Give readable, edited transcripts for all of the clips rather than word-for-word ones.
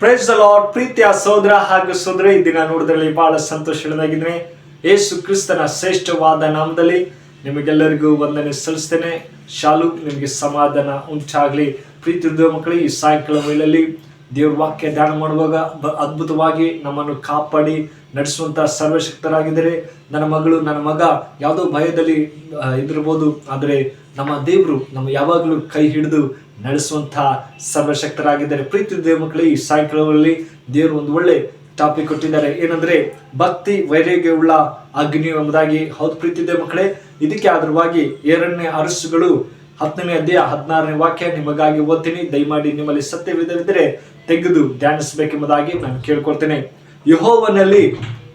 Praise the lord. ಪ್ರೀತಿಯ ಸಹೋದರ ಹಾಗೂ ಸಹೋದರಿ, ಈ ದಿನ ನೋಡಿದ್ರಲ್ಲಿ ಬಹಳ ಸಂತೋಷವಾಗಿದ್ದೀನಿ. ಯೇಸು ಕ್ರಿಸ್ತನ ಶ್ರೇಷ್ಠವಾದ ನಾಮದಲ್ಲಿ ನಿಮಗೆಲ್ಲರಿಗೂ ವಂದನೆ ಸಲ್ಲಿಸ್ತೇನೆ. ಶಾಲು, ನಿಮಗೆ ಸಮಾಧಾನ ಉಂಟಾಗಲಿ. ಪ್ರೀತಿ ಮಕ್ಕಳು, ಈ ಸಾಯಂಕಾಲ ವೇಳೆಯಲ್ಲಿ ದೇವ್ರ ವಾಕ್ಯ ಧ್ಯಾನ ಮಾಡುವಾಗ ಅದ್ಭುತವಾಗಿ ನಮ್ಮನ್ನು ಕಾಪಾಡಿ ನಡೆಸುವಂತಹ ಸರ್ವಶಕ್ತರಾಗಿದ್ದಾರೆ. ನನ್ನ ಮಗಳು, ನನ್ನ ಮಗ ಯಾವುದೋ ಭಯದಲ್ಲಿ ಇದಿರ್ಬೋದು, ಆದರೆ ನಮ್ಮ ದೇವರು ನಮ್ಮ ಯಾವಾಗಲೂ ಕೈ ಹಿಡಿದು ನಡೆಸುವಂತಹ ಸರ್ವಶಕ್ತರಾಗಿದ್ದಾರೆ. ಪ್ರೀತಿ ದೇವ ಮಕ್ಕಳೇ, ಈ ಸಾಯಂಕಾಲದಲ್ಲಿ ದೇವರು ಒಂದು ಒಳ್ಳೆ ಟಾಪಿಕ್ ಕೊಟ್ಟಿದ್ದಾರೆ. ಏನಂದ್ರೆ ಭಕ್ತಿ ವೈರಾಗ್ಯವುಳ್ಳ ಅಗ್ನಿ ಎಂಬುದಾಗಿ. ಹೌದು ಪ್ರೀತಿ ದೇವ ಮಕ್ಕಳೇ, ಇದಕ್ಕೆ ಆಧಾರವಾಗಿ 2ನೇ ಅರಸುಗಳು 10ನೇ ಅಧ್ಯಾಯ 16ನೇ ವಾಕ್ಯ ನಿಮಗಾಗಿ ಓದ್ತೀನಿ. ದಯಮಾಡಿ ನಿಮ್ಮಲ್ಲಿ ಸತ್ಯವಿದ್ದರೆ ತೆಗೆದು ಧ್ಯಾನಿಸಬೇಕೆಂಬುದಾಗಿ ನಾನು ಕೇಳ್ಕೊಳ್ತೇನೆ. ಯೆಹೋವನಲ್ಲಿ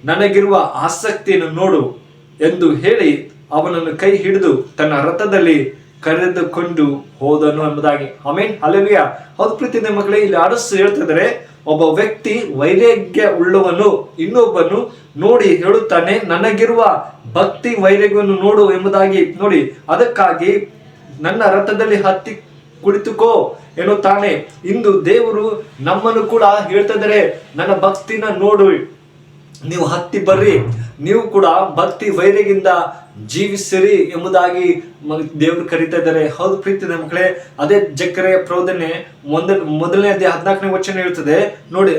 ನನಗಿರುವ ಆಸಕ್ತಿಯನ್ನು ನೋಡು ಎಂದು ಹೇಳಿ ಅವನನ್ನು ಕೈ ಹಿಡಿದು ತನ್ನ ರಥದಲ್ಲಿ ಕರೆದುಕೊಂಡು ಹೋದನು ಎಂಬುದಾಗಿ. Amen, hallelujah. ಹೌದು ಪ್ರೀತಿ ಮಕ್ಕಳೇ, ಇಲ್ಲಿ ಅರಸು ಹೇಳ್ತಿದ್ದಾರೆ, ಒಬ್ಬ ವ್ಯಕ್ತಿ ವೈರಾಗ್ಯ ಉಳ್ಳವನು ಇನ್ನೊಬ್ಬನು ನೋಡಿ ಹೇಳುತ್ತಾನೆ, ನನಗಿರುವ ಭಕ್ತಿ ವೈರಾಗ್ಯವನ್ನು ನೋಡು ಎಂಬುದಾಗಿ. ನೋಡಿ, ಅದಕ್ಕಾಗಿ ನನ್ನ ರಥದಲ್ಲಿ ಹತ್ತಿ ಕುಳಿತುಕೋ ಎನ್ನುತ್ತಾನೆ. ಇಂದು ದೇವರು ನಮ್ಮನ್ನು ಕೂಡ ಹೇಳ್ತಿದ್ದಾರೆ, ನನ್ನ ಭಕ್ತಿನ ನೋಡು, ನೀವು ಹತ್ತಿ ಬರ್ರಿ, ನೀವು ಕೂಡ ಭಕ್ತಿ ವೈರಾಗ್ಯದಿಂದ ಜೀವಿಸಿರಿ ಎಂಬುದಾಗಿ ದೇವರು ಕರೀತಾ ಇದ್ದಾರೆ. ಹೌದು ಪ್ರೀತಿ ಮಕ್ಕಳೇ, ಅದೇ ಜಕರೀಯ ಪ್ರವಾದನೆ 1ನೇ ಅಧ್ಯಾಯ 14ನೇ ವಚನ ಹೇಳ್ತದೆ,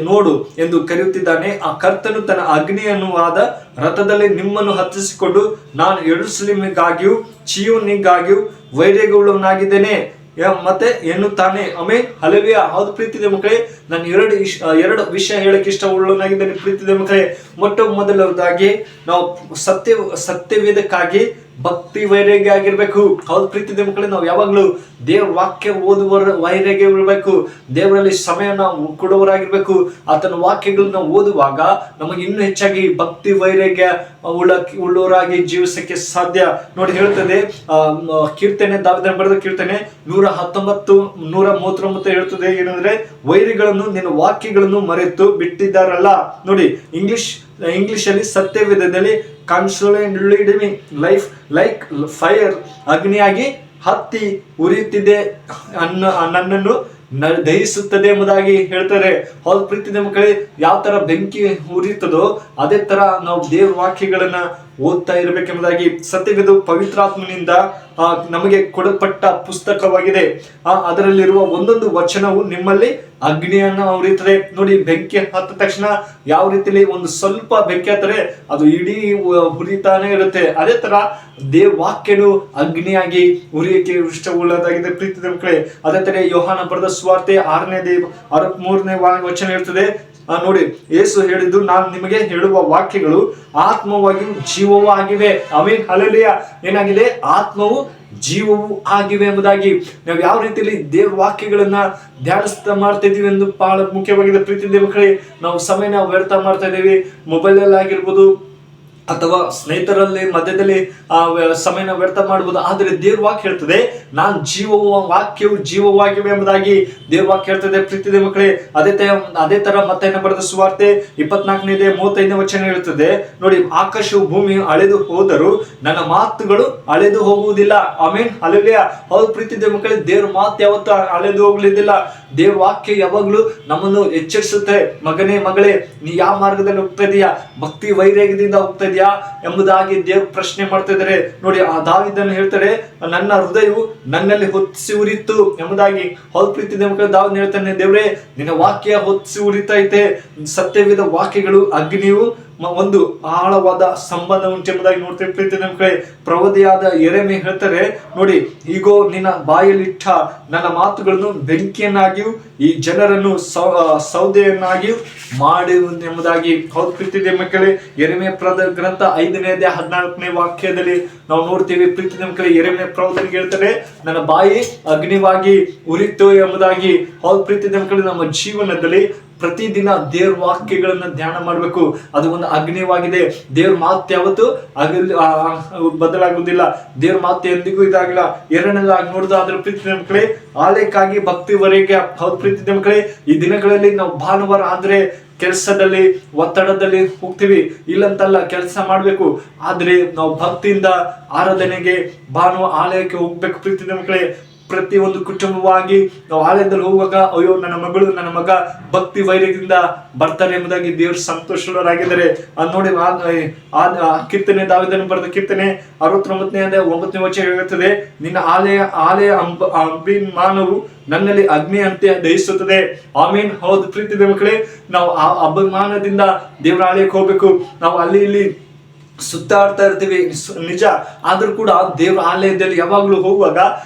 ನೋಡು ಎಂದು ಕರೆಯುತ್ತಿದ್ದಾನೆ. ಆ ಕರ್ತನು ತನ್ನ ಅಗ್ನಿಯನ್ನುವಾದ ರಥದಲ್ಲಿ ನಿಮ್ಮನ್ನು ಹತ್ತಿಸಿಕೊಂಡು ನಾನು ಯೆರೂಸಲೇಮಿಗಾಗಿಯೂ ಚೀಯೋನಿಗಾಗಿಯೂ ವೈರಾಗ್ಯವುಳ್ಳವನಾಗಿದ್ದೇನೆ ಮತ್ತೆ ಎನ್ನುತ್ತಾನೆ. Amen, hallelujah. ಹೌದು ಪ್ರೀತಿದೆ ಮಕ್ಕಳೇ, ನಾನು ಎರಡು ವಿಷಯ ಹೇಳಕ್ಕೆ ಇಷ್ಟವುಳ್ಳವನಾಗಿದ್ದೇನೆ. ಪ್ರೀತಿದೆ ಮಕ್ಕಳೇ, ಮೊದಲದಾಗಿ ನಾವು ಸತ್ಯವೇದಕ್ಕಾಗಿ ಭಕ್ತಿ ವೈರಾಗ್ಯ ಆಗಿರ್ಬೇಕು. ಹೌದು ಪ್ರೀತಿದೆ ಮಕ್ಕಳೇ, ನಾವು ಯಾವಾಗ್ಲೂ ದೇವ್ರ ವಾಕ್ಯ ಓದುವ ವೈರಾಗ್ಯ ಇರಬೇಕು. ದೇವರಲ್ಲಿ ಸಮಯನ ಕೊಡುವವರಾಗಿರ್ಬೇಕು. ಆತನ ವಾಕ್ಯಗಳನ್ನ ಓದುವಾಗ ನಮಗೆ ಇನ್ನೂ ಹೆಚ್ಚಾಗಿ ಭಕ್ತಿ ವೈರಾಗ್ಯ ಉಳ್ಳವರಾಗಿ ಜೀವಿಸಕ್ಕೆ ಸಾಧ್ಯ. ನೋಡಿ, ಹೇಳ್ತದೆ ಕೀರ್ತನೆ, ದಾವೀದನ ಬರೆದ ಕೀರ್ತನೆ 119 139 ಹೇಳ್ತದೆ, ಏನಂದ್ರೆ ವೈರಿಗಳನ್ನು ನಿನ್ನ ವಾಕ್ಯಗಳನ್ನು ಮರೆತು ಬಿಟ್ಟಿದ್ದಾರಲ್ಲ. ನೋಡಿ, ಇಂಗ್ಲಿಷ್ ಅಲ್ಲಿ ಸತ್ಯವೇದದಲ್ಲಿ ಕನ್ಸೋಲಿಡೇಟಿಂಗ್ ಲೈಫ್ ಲೈಕ್ ಫೈರ್, ಅಗ್ನಿಯಾಗಿ ಹತ್ತಿ ಉರಿಯುತ್ತಿದೆ, ನನ್ನನ್ನು ದಹಿಸುತ್ತದೆ ಎಂಬುದಾಗಿ ಹೇಳ್ತಾರೆ. ಹೌದು ಪ್ರೀತಿಯ ಮಕ್ಕಳೇ, ಯಾವ ತರ ಬೆಂಕಿ ಉರಿಯುತ್ತದೋ ಅದೇ ತರ ನಾವು ದೇವ್ರ ವಾಕ್ಯಗಳನ್ನ ಓದ್ತಾ ಇರಬೇಕೆಂಬುದಾಗಿ. ಸತ್ಯವೇದ ಪವಿತ್ರಾತ್ಮನಿಂದ ನಮಗೆ ಕೊಡಲ್ಪಟ್ಟ ಪುಸ್ತಕವಾಗಿದೆ. ಅದರಲ್ಲಿರುವ ಒಂದೊಂದು ವಚನವು ನಿಮ್ಮಲ್ಲಿ ಅಗ್ನಿಯನ್ನ ಉರಿಯುತ್ತದೆ. ನೋಡಿ, ಬೆಂಕಿ ಹತ್ತ ತಕ್ಷಣ ಯಾವ ರೀತಿಯಲ್ಲಿ ಒಂದು ಸ್ವಲ್ಪ ಬೆಂಕಿ ಹತ್ತರೆ ಅದು ಇಡೀ ಉರಿತಾನೆ ಇರುತ್ತೆ. ಅದೇ ತರ ದೇವ್ ವಾಕ್ಯನು ಅಗ್ನಿಯಾಗಿ ಉರಿಯಕ್ಕೆ ಇಷ್ಟವುಳ್ಳದಾಗಿದೆ. ಪ್ರೀತಿಯ ಮಕ್ಕಳೇ, ಅದೇ ತರ ಯೋಹಾನ ಬರೆದ ಸುವಾರ್ತೆ 6ನೇ ಅಧ್ಯಾಯ 63ನೇ ವಚನ ಹೇಳ್ತದೆ, ನೋಡಿ, ಯೇಸು ಹೇಳಿದ್ದು, ನಾನು ನಿಮಗೆ ಹೇಳುವ ವಾಕ್ಯಗಳು ಆತ್ಮವಾಗಿಯೂ ಜೀವವೂ ಆಗಿವೆ. Amen, hallelujah. ಏನಾಗಿದೆ? ಆತ್ಮವು ಜೀವವೂ ಆಗಿವೆ ಎಂಬುದಾಗಿ. ನಾವು ಯಾವ ರೀತಿಯಲ್ಲಿ ದೇವ್ರ ವಾಕ್ಯಗಳನ್ನ ಧ್ಯಾನಿಸ್ತಾ ಮಾಡ್ತಾ ಇದೀವಿ ಎಂದು ಬಹಳ ಮುಖ್ಯವಾಗಿದೆ. ಪ್ರೀತಿ ಮಕ್ಕಳೇ, ನಾವು ಸಮಯನ ವ್ಯರ್ಥ ಮಾಡ್ತಾ ಇದ್ದೀವಿ. ಮೊಬೈಲ್ ಅಲ್ಲಿ ಆಗಿರ್ಬೋದು ಅಥವಾ ಸ್ನೇಹಿತರಲ್ಲಿ ಮಧ್ಯದಲ್ಲಿ ಸಮಯನ ವ್ಯರ್ಥ ಮಾಡಬಹುದು. ಆದರೆ ದೇವ್ರ ವಾಕ್ಯ ಹೇಳ್ತದೆ, ನಾನು ವಾಕ್ಯವು ಜೀವವಾಗಿವೆ ಎಂಬುದಾಗಿ ದೇವ್ರ ವಾಕ್ಯ ಹೇಳ್ತದೆ. ಪ್ರೀತಿದೆ ಮಕ್ಕಳೇ, ಅದೇ ತರ ಮತ್ತೆ ಬರೆದ ಸುವಾರ್ತೆ 24ನೇ ಅಧ್ಯಾಯ 35ನೇ ವಚನ ಹೇಳ್ತದೆ, ನೋಡಿ, ಆಕಾಶವು ಭೂಮಿ ಅಳೆದು ಹೋದರೂ ನನ್ನ ಮಾತುಗಳು ಅಳೆದು ಹೋಗುವುದಿಲ್ಲ. Amen, hallelujah. ಹೌದು ಪ್ರೀತಿದೆ ಮಕ್ಕಳೇ, ದೇವ್ರ ಮಾತು ಯಾವತ್ತೂ ಅಳೆದು ಹೋಗ್ಲಿದ್ದಿಲ್ಲ. ದೇವ್ರ ವಾಕ್ಯ ಯಾವಾಗ್ಲೂ ನಮ್ಮನ್ನು ಎಚ್ಚರಿಸುತ್ತೆ. ಮಗನೇ, ಮಗಳೇ, ನೀ ಯಾವ ಮಾರ್ಗದಲ್ಲಿ ಹೋಗ್ತಾ ಇದೀಯಾ? ಭಕ್ತಿ ವೈರಾಗ್ಯದಿಂದ ಹೋಗ್ತಾ ಇದೀಯಾ ಎಂಬುದಾಗಿ ದೇವ್ರ ಪ್ರಶ್ನೆ ಮಾಡ್ತಾ ಇದ್ದಾರೆ. ನೋಡಿ, ಆ ದಾವೀದನು ಹೇಳ್ತಾರೆ, ನನ್ನ ಹೃದಯವು ನನ್ನಲ್ಲಿ ಹೊತ್ತಿಸಿ ಉರಿತು ಎಂಬುದಾಗಿ. ಹೌದು ಪ್ರೀತಿದೆ ಮಕ್ಕಳು, ದಾವೀದನು ಹೇಳ್ತಾನೆ, ದೇವ್ರೇ, ನಿನ್ನ ವಾಕ್ಯ ಹೊತ್ತಿಸಿ ಉರಿತೈತೆ. ಸತ್ಯವೇದ ವಾಕ್ಯಗಳು ಅಗ್ನಿಯು ಒಂದು ಆಳವಾದ ಸಂಬಂಧ ಉಂಟೆಂಬುದಾಗಿ ನೋಡ್ತೇವೆ. ಪ್ರೀತಿ ಮಕ್ಕಳೇ, ಪ್ರವಾದಿಯಾದ ಯೆರೆಮೀಯ ಹೇಳ್ತಾರೆ, ನೋಡಿ, ಈಗೋ ನಿನ್ನ ಬಾಯಲ್ಲಿಟ್ಟ ನನ್ನ ಮಾತುಗಳನ್ನು ಬೆಂಕಿಯನ್ನಾಗಿಯೂ ಈ ಜನರನ್ನು ಸೌದೆಯನ್ನಾಗಿಯೂ ಮಾಡುವುದೆಂಬುದಾಗಿ. ಹೌದು ಪ್ರೀತಿದೆ ಮಕ್ಕಳೇ, ಯೆರೆಮೀಯ ಗ್ರಂಥ 5ನೇ ಅಧ್ಯಾಯ 14ನೇ ವಾಕ್ಯದಲ್ಲಿ ನಾವು ನೋಡ್ತೀವಿ. ಪ್ರೀತಿದೆ ಮಕ್ಕಳೇ, ಯೆರೆಮೀಯ ಪ್ರವಾದನಿಗೆ ಹೇಳ್ತಾರೆ, ನನ್ನ ಬಾಯಿ ಅಗ್ನಿವಾಗಿ ಉರಿತು ಎಂಬುದಾಗಿ. ಹೌದು ಪ್ರೀತಿದೆ ಮಕ್ಕಳೇ, ನಮ್ಮ ಜೀವನದಲ್ಲಿ ಪ್ರತಿದಿನ ದೇವ್ರ ವಾಕ್ಯಗಳನ್ನ ಧ್ಯಾನ ಮಾಡಬೇಕು. ಅದು ಒಂದು ಅಗ್ನಿವಾಗಿದೆ. ದೇವ್ರ ಮಾತು ಯಾವತ್ತು ಬದಲಾಗುವುದಿಲ್ಲ. ದೇವ್ರ ಮಾತು ಎಂದಿಗೂ ಇದಾಗಿಲ್ಲ. ಎರಡನೇದಾಗಿ ನೋಡೋದಾದ್ರೆ ಪ್ರೀತಿಯ ಮಕ್ಕಳೇ, ಆಲಯಕ್ಕಾಗಿ ಭಕ್ತಿವರೆಗೆ. ಹೌದು ಪ್ರೀತಿಯ ಮಕ್ಕಳೇ, ಈ ದಿನಗಳಲ್ಲಿ ನಾವು ಭಾನುವಾರ ಆದ್ರೆ ಕೆಲಸದಲ್ಲಿ ಒತ್ತಡದಲ್ಲಿ ಹೋಗ್ತೀವಿ, ಇಲ್ಲಂತಲ್ಲ, ಕೆಲಸ ಮಾಡ್ಬೇಕು, ಆದ್ರೆ ನಾವು ಭಕ್ತಿಯಿಂದ ಆರಾಧನೆಗೆ ಆಲಯಕ್ಕೆ ಹೋಗ್ಬೇಕು. ಪ್ರೀತಿಯ ಮಕ್ಕಳೇ, ಪ್ರತಿಯೊಂದು ಕುಟುಂಬವಾಗಿ ನಾವು ಆಲಯದಲ್ಲಿ ಹೋಗುವಾಗ ಅಯ್ಯೋ ನನ್ನ ಮಗಳು ನನ್ನ ಮಗ ಭಕ್ತಿ ವೈರಾಗ್ಯದಿಂದ ಬರ್ತಾರೆ ಎಂಬುದಾಗಿ ದೇವರು ಸಂತೋಷರಾಗಿದ್ದಾರೆ. ಅದು ನೋಡಿ ಕೀರ್ತನೆ ದಾವೀದನು ಬರೆದ ಕೀರ್ತನೆ 69ನೇ ವಚನ ಹೇಳುತ್ತದೆ, ನಿನ್ನ ಆಲಯ ಅಭಿಮಾನವು ನನ್ನಲ್ಲಿ ಅಗ್ನಿ ಅಂತೆ ದಹಿಸುತ್ತದೆ. ಆಮೀನ್. ಹೌದು ಪ್ರೀತಿಯ ಮಕ್ಕಳೇ, ನಾವು ಆ ಅಭಿಮಾನದಿಂದ ದೇವರ ಆಲಯಕ್ಕೆ ಹೋಗ್ಬೇಕು. ನಾವು ಅಲ್ಲಿ ಇಲ್ಲಿ ಸುತ್ತಾಡ್ತಾ ಇರ್ತೀವಿ ನಿಜ, ಆದ್ರೂ ಕೂಡ ದೇವ್ರ ಆಲಯದಲ್ಲಿ ಯಾವಾಗ್ಲೂ ಹೋಗುವಾಗ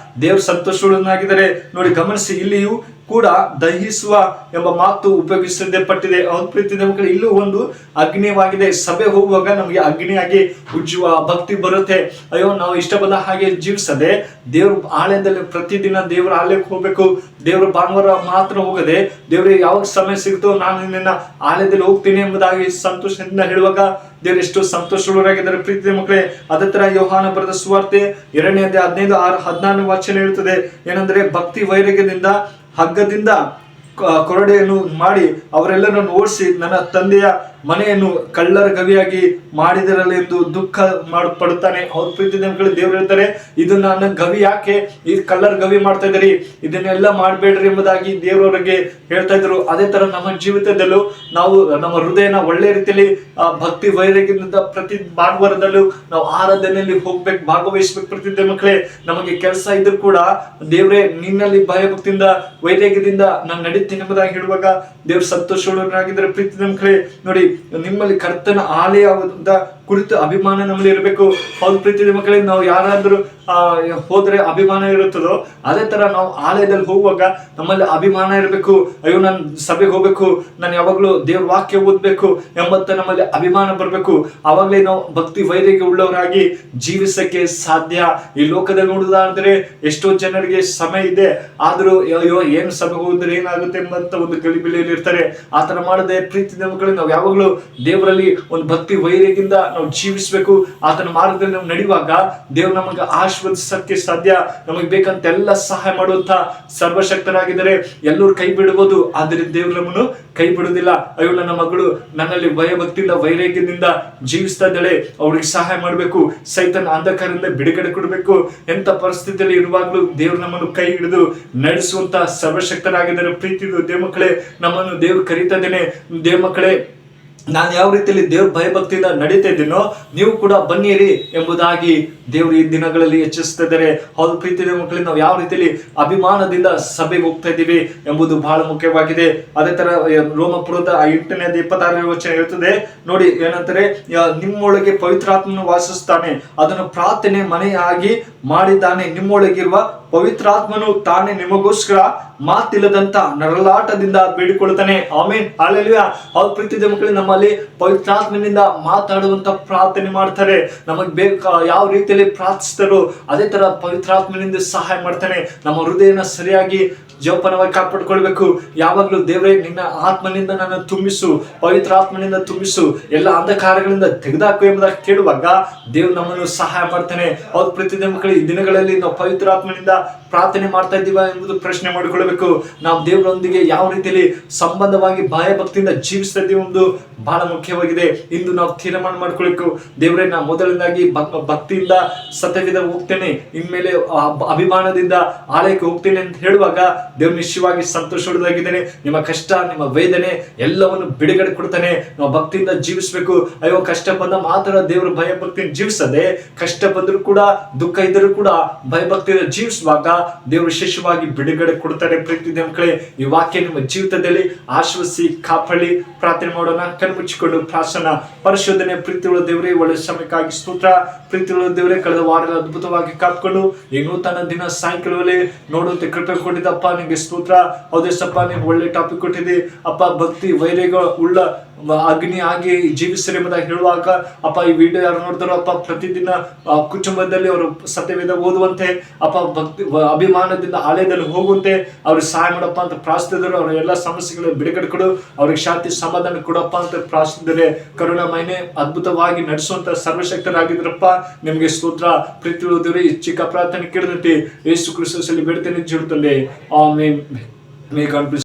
ದೇವ್ರ ಸಂತೋಷವಾಗಿದ್ದಾರೆ. ನೋಡಿ ಗಮನಿಸಿ, ಇಲ್ಲಿಯೂ ಕೂಡ ದಹಿಸುವ ಎಂಬ ಮಾತು ಉಪಯೋಗಿಸಲ್ಪಟ್ಟಿದೆ. ಅವ್ರ ಪ್ರೀತಿಯ ಮಕ್ಕಳು, ಇಲ್ಲೂ ಒಂದು ಅಗ್ನಿವಾಗಿದೆ. ಸಭೆ ಹೋಗುವಾಗ ನಮಗೆ ಅಗ್ನಿಯಾಗಿ ಉಜ್ಜುವ ಭಕ್ತಿ ಬರುತ್ತೆ. ಅಯ್ಯೋ ನಾವು ಇಷ್ಟ ಬಂದ ಹಾಗೆ ಜೀವಿಸದೆ ದೇವ್ರ ಆಲಯದಲ್ಲಿ ಪ್ರತಿದಿನ ದೇವ್ರ ಆಲಯಕ್ಕೆ ಹೋಗ್ಬೇಕು. ದೇವ್ರ ಭಾನುವಾರ ಮಾತ್ರ ಹೋಗದೆ ದೇವ್ರಿಗೆ ಯಾವಾಗ ಸಮಯ ಸಿಗುತ್ತೋ ನಾನು ನಿನ್ನ ಆಲಯದಲ್ಲಿ ಹೋಗ್ತೀನಿ ಎಂಬುದಾಗಿ ಸಂತೋಷದಿಂದ ಹೇಳುವಾಗ ದೇವ್ರು ಎಷ್ಟು ಸಂತೋಷವಾಗಿದ್ದಾರೆ. ಪ್ರೀತಿಯ ಮಕ್ಕಳೇ, ಅದೇ ತರ ಯೋಹಾನ ಬರೆದ ಸುವಾರ್ತೆ 2ನೇ ಅಧ್ಯಾಯ 15-16 ವಚನ ಹೇಳ್ತದೆ. ಏನಂದ್ರೆ, ಭಕ್ತಿ ವೈರಾಗ್ಯದಿಂದ ಹಗ್ಗದಿಂದ ಕೊರಡೆಯನ್ನು ಮಾಡಿ ಅವರೆಲ್ಲರನ್ನು ಓಡಿಸಿ ನನ್ನ ತಂದೆಯ ಮನೆಯನ್ನು ಕಳ್ಳರ ಗವಿಯಾಗಿ ಮಾಡಿದರಲ್ಲ ಎಂದು ದುಃಖ ಪಡುತ್ತಾನೆ. ಅವ್ರ ಪ್ರೀತಿಯ ಮಕ್ಕಳು, ದೇವ್ರು ಹೇಳ್ತಾರೆ, ಇದು ನನ್ನ ಗವಿ ಯಾಕೆ ಈ ಕಳ್ಳರ ಗವಿ ಮಾಡ್ತಾ ಇದ್ದೀರಿ, ಇದನ್ನೆಲ್ಲ ಮಾಡಬೇಡ್ರಿ ಎಂಬುದಾಗಿ ದೇವರವರಿಗೆ ಹೇಳ್ತಾ ಇದ್ರು. ಅದೇ ತರ ನಮ್ಮ ಜೀವಿತದಲ್ಲೂ ನಾವು ನಮ್ಮ ಹೃದಯನ ಒಳ್ಳೆ ರೀತಿಯಲ್ಲಿ ಭಕ್ತಿ ವೈರಾಗ್ಯದಿಂದ ಪ್ರತಿ ಭಾನುವಾರದಲ್ಲೂ ನಾವು ಆರಾಧನೆಯಲ್ಲಿ ಹೋಗ್ಬೇಕು, ಭಾಗವಹಿಸ್ಬೇಕು. ಪ್ರೀತಿಯ ಮಕ್ಕಳೇ, ನಮಗೆ ಕೆಲಸ ಇದ್ರು ಕೂಡ ದೇವ್ರೆ ನಿನ್ನಲ್ಲಿ ಭಯಭಕ್ತಿಯಿಂದ ವೈರಾಗ್ಯದಿಂದ ನಾನು ನಡೀತೀನಿ ಎಂಬುದಾಗಿ ಹೇಳುವಾಗ ದೇವ್ರ ಸಂತೋಷವಾಗಿದ್ದಾರೆ. ಪ್ರೀತಿಯ ಮಕ್ಕಳೇ, ನೋಡಿ ನಿಮ್ಮಲ್ಲಿ ಕರ್ತನ ಆಲಯದ ಕುರಿತು ಅಭಿಮಾನ ನಮ್ಮಲ್ಲಿ ಇರಬೇಕು. ಹೌದು ಪ್ರೀತಿಯ ಮಕ್ಕಳೇ, ನಾವು ಯಾರಾದ್ರೂ ಹೋದ್ರೆ ಅಭಿಮಾನ ಇರುತ್ತದೋ ಅದೇ ತರ ನಾವು ಆಲಯದಲ್ಲಿ ಹೋಗುವಾಗ ನಮ್ಮಲ್ಲಿ ಅಭಿಮಾನ ಇರಬೇಕು. ಅಯ್ಯೋ ನಾನು ಸಭೆಗೆ ಹೋಗ್ಬೇಕು, ನಾನು ಯಾವಾಗ್ಲೂ ದೇವ್ರ ವಾಕ್ಯ ಓದ್ಬೇಕು ಎಂಬಂತ ನಮ್ಮಲ್ಲಿ ಅಭಿಮಾನ ಬರ್ಬೇಕು. ಆವಾಗಲೇ ನಾವು ಭಕ್ತಿ ವೈರಾಗ್ಯ ಉಳ್ಳವರಾಗಿ ಜೀವಿಸಕ್ಕೆ ಸಾಧ್ಯ. ಈ ಲೋಕದಲ್ಲಿ ನೋಡುವುದಾದ್ರೆ ಎಷ್ಟೋ ಜನರಿಗೆ ಸಮಯ ಇದೆ, ಆದ್ರೂ ಅಯ್ಯೋ ಏನು ಸಭೆಗೆ ಹೋದ್ರೆ ಏನಾಗುತ್ತೆ ಎಂಬಂತ ಒಂದು ಗಲಿಬಿಲಿಯಲ್ಲಿ ಇರ್ತಾರೆ. ಆತರ ಮಾಡದೆ ಪ್ರೀತಿಯ ಮಕ್ಕಳು, ನಾವು ಯಾವಾಗ್ಲೂ ದೇವರಲ್ಲಿ ಒಂದು ಭಕ್ತಿ ವೈರಾಗ್ಯದಿಂದ ನಾವು ಜೀವಿಸಬೇಕು. ಆತನ ಮಾರ್ಗದಲ್ಲಿ ನಾವು ನಡೆಯುವಾಗ ದೇವ್ರು ನಮಗೆ ಆಶೀರ್ವದಿಸಕ್ಕೆ ಸಾಧ್ಯ. ನಮಗೆ ಬೇಕಂತ ಎಲ್ಲ ಸಹಾಯ ಮಾಡುವಂತ ಸರ್ವಶಕ್ತರಾಗಿದ್ದಾರೆ. ಎಲ್ಲರೂ ಕೈ ಬಿಡಬಹುದು, ಆದ್ರೆ ದೇವ್ರು ನಮ್ಮನ್ನು ಕೈ ಬಿಡುವುದಿಲ್ಲ. ಅಯ್ಯೋ ನನ್ನ ಮಗಳು ನನ್ನಲ್ಲಿ ಭಯಭಕ್ತಿಯಿಂದ ವೈರಾಗ್ಯದಿಂದ ಜೀವಿಸ್ತಾ ಇದ್ದಾಳೆ, ಅವ್ರಿಗೆ ಸಹಾಯ ಮಾಡಬೇಕು, ಸೈತನ ಅಂಧಕಾರದಿಂದ ಬಿಡುಗಡೆ ಕೊಡಬೇಕು. ಎಂತ ಪರಿಸ್ಥಿತಿಯಲ್ಲಿ ಇರುವಾಗ್ಲೂ ದೇವ್ರು ನಮ್ಮನ್ನು ಕೈ ಹಿಡಿದು ನಡೆಸುವಂತ ಸರ್ವಶಕ್ತರಾಗಿದ್ದಾರೆ. ಪ್ರೀತಿ ದೇವ ಮಕ್ಕಳೇ, ನಮ್ಮನ್ನು ದೇವ್ರು ಕರೀತಾ ಇದ್ದೇನೆ. ದೇವ ಮಕ್ಕಳೇ, ನಾನು ಯಾವ ರೀತಿಯಲ್ಲಿ ದೇವ್ರ ಭಯಭಕ್ತಿಯಿಂದ ನಡೀತಾ ಇದ್ದೀನೋ ನೀವು ಕೂಡ ಬನ್ನಿರಿ ಎಂಬುದಾಗಿ ದೇವರು ಈ ದಿನಗಳಲ್ಲಿ ಹೆಚ್ಚಿಸ್ತಿದ್ದಾರೆ. ಹೌದು ಪ್ರೀತಿಯ ಮಕ್ಕಳಿಗೆ, ನಾವು ಯಾವ ರೀತಿಯಲ್ಲಿ ಅಭಿಮಾನದಿಂದ ಸಭೆಗೆ ಹೋಗ್ತಾ ಇದ್ದೀವಿ ಎಂಬುದು ಬಹಳ ಮುಖ್ಯವಾಗಿದೆ. ಅದೇ ತರ ರೋಮಪುರದ 8ನೇ ಅಧ್ಯಾಯ 26ನೇ ವಚನ ಹೇಳ್ತದೆ. ನೋಡಿ ಏನಂತಾರೆ, ನಿಮ್ಮೊಳಗೆ ಪವಿತ್ರಾತ್ಮನು ವಾಸಿಸ್ತಾನೆ, ಅದನ್ನು ಪ್ರಾರ್ಥನೆ ಮನೆಯಾಗಿ ಮಾಡಿದ್ದಾನೆ. ನಿಮ್ಮೊಳಗಿರುವ ಪವಿತ್ರಾತ್ಮನು ತಾನೇ ನಿಮಗೋಸ್ಕರ ಮಾತಿಲ್ಲದಂತ ನರಳಾಟದಿಂದ ಬೇಡಿಕೊಳ್ಳುತ್ತಾನೆ. ಆಮೇನ್, ಹಲ್ಲೆಲೂಯಾ. ಹೌದು ಪ್ರೀತಿಯ ಮಕ್ಕಳಿಗೆ, ನಮ್ಮಲ್ಲಿ ಪವಿತ್ರಾತ್ಮನಿಂದ ಮಾತಾಡುವಂತ ಪ್ರಾರ್ಥನೆ ಮಾಡ್ತಾರೆ. ನಮಗ್ ಯಾವ ರೀತಿಯಲ್ಲಿ ಪ್ರಾರ್ಥಿಸ್ತಾರೋ ಅದೇ ತರ ಪವಿತ್ರಾತ್ಮನಿಂದ ಸಹಾಯ ಮಾಡ್ತಾನೆ. ನಮ್ಮ ಹೃದಯನ ಸರಿಯಾಗಿ ಜೋಪಾನವಾಗಿ ಕಾಪಾಡ್ಕೊಳ್ಬೇಕು. ಯಾವಾಗ್ಲೂ ದೇವರೇ ನಿನ್ನ ಆತ್ಮನಿಂದ ನನ್ನ ತುಂಬಿಸು, ಪವಿತ್ರಾತ್ಮನಿಂದ ತುಂಬಿಸು, ಎಲ್ಲ ಅಂಧಕಾರಗಳಿಂದ ತೆಗೆದಾಕು ಎಂಬುದಾಗಿ ಕೇಳುವಾಗ ದೇವ್ರು ನಮ್ಮನ್ನು ಸಹಾಯ ಮಾಡ್ತಾನೆ. ಹೌದು ಪ್ರೀತಿಯ ಮಕ್ಕಳಿಗೆ, ಈ ದಿನಗಳಲ್ಲಿ ನಾವು ಪವಿತ್ರಾತ್ಮನಿಂದ ಪ್ರಾರ್ಥನೆ ಮಾಡ್ತಾ ಇದ್ದೀವ ಎಂಬುದು ಪ್ರಶ್ನೆ ಮಾಡಿಕೊಳ್ಬೇಕು. ನಾವು ದೇವರೊಂದಿಗೆ ಯಾವ ರೀತಿಯಲ್ಲಿ ಸಂಬಂಧವಾಗಿ ಭಯಭಕ್ತಿಯಿಂದ ಜೀವಿಸ್ತಾ ಇದ್ದೀವಿ ಎಂಬುದು ಬಹಳ ಮುಖ್ಯವಾಗಿದೆ. ಇಂದು ನಾವು ತೀರ್ಮಾನ ಮಾಡ್ಕೊಳ್ಬೇಕು, ದೇವರೇ ನಾ ಮೊದಲನೇದಾಗಿ ಭಕ್ತಿಯಿಂದ ಸತ್ಯವಿದ ಹೋಗ್ತೇನೆ, ಇನ್ಮೇಲೆ ಅಭಿಮಾನದಿಂದ ಆಲಯಕ್ಕೆ ಹೋಗ್ತೇನೆ ಅಂತ ಹೇಳುವಾಗ ದೇವ್ರು ನಿಶ್ಚಯವಾಗಿ ಸಂತೋಷವಾಗಿದ್ದೇನೆ. ನಿಮ್ಮ ಕಷ್ಟ, ನಿಮ್ಮ ವೇದನೆ ಎಲ್ಲವನ್ನು ಬಿಡುಗಡೆ ಕೊಡ್ತಾನೆ. ನಾವು ಭಕ್ತಿಯಿಂದ ಜೀವಿಸಬೇಕು. ಅಯ್ಯೋ ಕಷ್ಟ ಬಂದ ಮಾತ್ರ ದೇವರ ಭಯಭಕ್ತಿಯಿಂದ ಜೀವಿಸದೆ, ಕಷ್ಟ ಬಂದರೂ ಕೂಡ ದುಃಖ ಇದ್ದರೂ ಕೂಡ ಭಯಭಕ್ತಿಯಿಂದ ಜೀವಿಸುವಾಗ ದೇವರು ವಿಶೇಷವಾಗಿ ಬಿಡುಗಡೆ ಕೊಡ್ತಾರೆ. ಪ್ರೀತಿಯ ಮಕ್ಕಳೇ, ಈ ವಾಕ್ಯ ನಿಮ್ಮ ಜೀವಿತದಲ್ಲಿ ಆಶ್ವಸಿ ಕಾಪಾಡಿ. ಪ್ರಾರ್ಥನೆ ಮಾಡೋಣ, ಕಣ್ಮುಚ್ಚಿಕೊಂಡು ಪ್ರಾರ್ಥನಾ. ಪರಿಶೋಧನೆ ಪ್ರೀತಿಯುಳ್ಳ ದೇವರೇ, ಒಳ್ಳೆ ಸಮಯಕ್ಕಾಗಿ ಸ್ತೋತ್ರ. ಪ್ರೀತಿಯುಳ್ಳ ದೇವರೇ, ಕಳೆದ ವಾರದ ಅದ್ಭುತವಾಗಿ ಕಾತ್ಕೊಂಡು ಈ ನೂತನ ದಿನ ಸಾಯಂಕಾಲದಲ್ಲಿ ನೋಡುವಂತೆ ಕೃಪೆ ಕೊಟ್ಟಿದ್ದಪ್ಪ, ನಿಮಗೆ ಸ್ತೋತ್ರ. ಹೌದೇಸಪ್ಪ, ನೀವು ಒಳ್ಳೆ ಟಾಪಿಕ್ ಕೊಟ್ಟಿದ್ದಿ ಅಪ್ಪ. ಭಕ್ತಿ ವೈರಾಗ್ಯ ಉಳ್ಳ ಅಗ್ನಿ ಆಗಿ ಜೀವಿಸ್ತಾರೆ ಎಂಬುದಾಗಿ ಹೇಳುವಾಗ ಅಪ್ಪ, ಈ ವಿಡಿಯೋ ಯಾರು ನೋಡ್ತಾರೋ ಅಪ್ಪ, ಪ್ರತಿದಿನ ಕುಟುಂಬದಲ್ಲಿ ಅವರು ಸತ್ಯವೇದ ಓದುವಂತೆ ಅಪ್ಪ, ಭಕ್ತಿ ಅಭಿಮಾನದಿಂದ ಆಲಯದಲ್ಲಿ ಹೋಗುವಂತೆ ಅವ್ರಿಗೆ ಸಹಾಯ ಮಾಡಪ್ಪ ಅಂತ ಪ್ರಾರ್ಥಿಸಿದರು. ಅವರ ಎಲ್ಲ ಸಮಸ್ಯೆಗಳು ಬಿಡುಗಡೆ ಕೊಡು, ಅವ್ರಿಗೆ ಶಾಂತಿ ಸಮಾಧಾನ ಕೊಡಪ್ಪ ಅಂತ ಪ್ರಾರ್ಥಿಸಿದರೆ ಕರುಣಾಮಯನೇ ಅದ್ಭುತವಾಗಿ ನಡೆಸುವಂತ ಸರ್ವಶಕ್ತರಾಗಿದ್ರಪ್ಪ, ನಿಮಗೆ ಸ್ತೋತ್ರ. ಪ್ರೀತಿ ದೇವರೇ, ಈ ಚಿಕ್ಕ ಪ್ರಾರ್ಥನೆ ಕೇಳಿದಂತೆ ಯೇಸು ಕ್ರಿಸ್ತನಲ್ಲಿ ಬೇಡ್ತೇನೆ ಜೀವಿತದಲ್ಲಿ. ಆಮೆನ್.